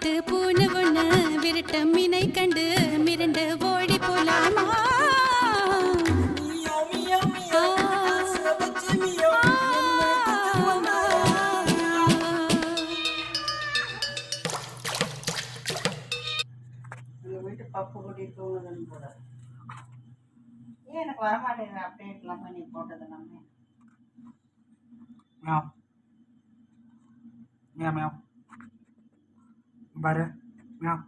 காட்டு பூனை ஒண்ணு விரட்ட மீனை கண்டு மிரண்டு ஓடி போலாமா வீட்டு பப்பு கூட்டி தூங்குதுன்னு போட ஏன் எனக்கு வரமாட்டேங்குது அப்டேட் இல்லாமல் நீ போட்டது எல்லாமே Meow. Meow meow. Butter. Meow.